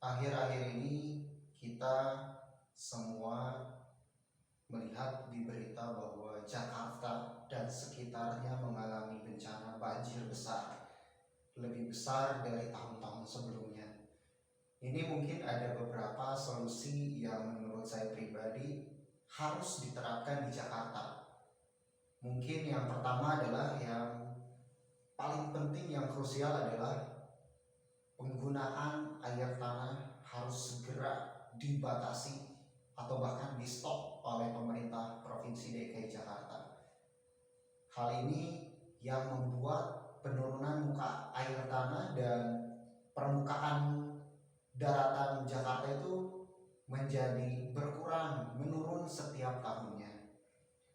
Akhir-akhir ini kita semua melihat di berita bahwa Jakarta dan sekitarnya mengalami bencana banjir besar, lebih besar dari tahun-tahun sebelumnya. Ini mungkin ada beberapa solusi yang menurut saya pribadi harus diterapkan di Jakarta. Mungkin yang pertama adalah yang paling penting, yang krusial adalah penggunaan air tanah harus segera dibatasi atau bahkan di stop oleh pemerintah Provinsi DKI Jakarta. Hal ini yang membuat penurunan muka air tanah dan permukaan daratan Jakarta itu menjadi berkurang, menurun setiap tahunnya.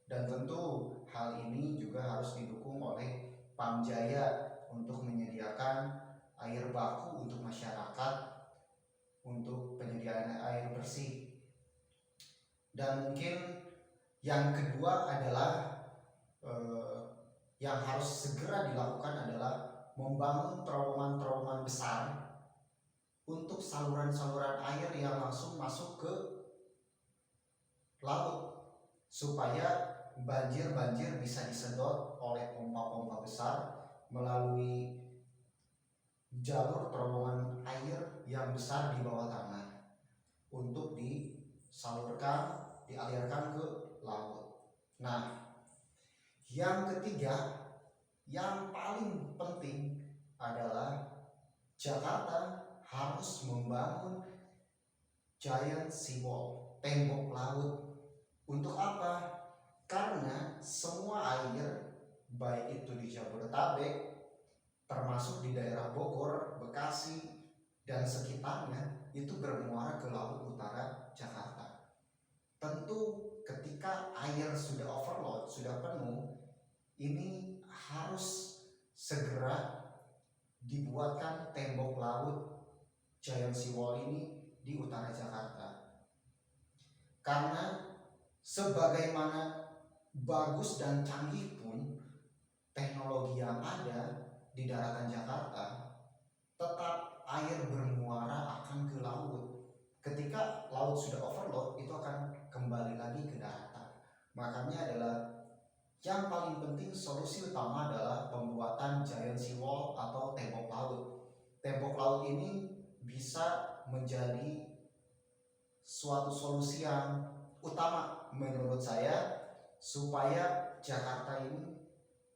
Dan tentu hal ini juga harus didukung oleh Pamjaya untuk menyediakan air baku untuk masyarakat, untuk penyediaan air bersih. Dan mungkin yang kedua adalah yang harus segera dilakukan adalah membangun terowongan-terowongan besar untuk saluran-saluran air yang langsung masuk ke laut, supaya banjir-banjir bisa disedot oleh pompa-pompa besar melalui jalur terowongan air yang besar di bawah tanah untuk disalurkan, dialirkan ke laut. Nah, yang ketiga, yang paling penting adalah Jakarta harus membangun giant seawall, tembok laut. Untuk apa? Karena semua air, baik itu di Jabodetabek, termasuk di daerah Bogor, Bekasi, dan sekitarnya, itu bermuara ke laut utara Jakarta. Tentu ketika air sudah overload, sudah penuh, ini harus segera dibuatkan tembok laut giant seawall ini di utara Jakarta. Karena sebagaimana bagus dan canggih pun teknologi yang ada di daratan Jakarta, tetap air bermuara akan ke laut. Ketika laut sudah overload, itu akan kembali lagi ke daratan. Makanya adalah yang paling penting, solusi utama adalah pembuatan giant seawall atau tembok laut. Tembok laut ini bisa menjadi suatu solusi yang utama menurut saya, supaya Jakarta ini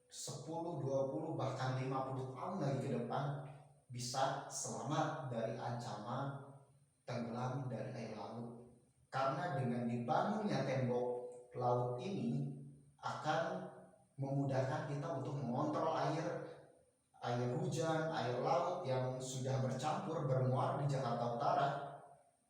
10, 20, bahkan 50 tahun lagi ke depan bisa selamat dari ancaman tenggelam dari air laut. Karena dengan dibangunnya tembok laut ini akan memudahkan kita untuk mengontrol air hujan, air laut yang sudah bercampur bermuara di Jakarta Utara,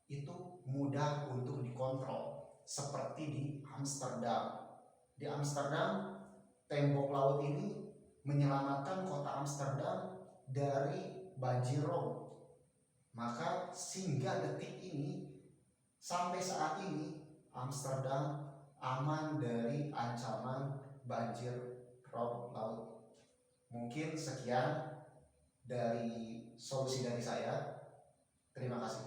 itu mudah untuk dikontrol. Seperti di Amsterdam. Di Amsterdam, tembok laut ini menyelamatkan kota Amsterdam dari banjir rob. Maka hingga detik ini, sampai saat ini, Amsterdam aman dari ancaman banjir rob laut. Mungkin sekian dari solusi dari saya. Terima kasih.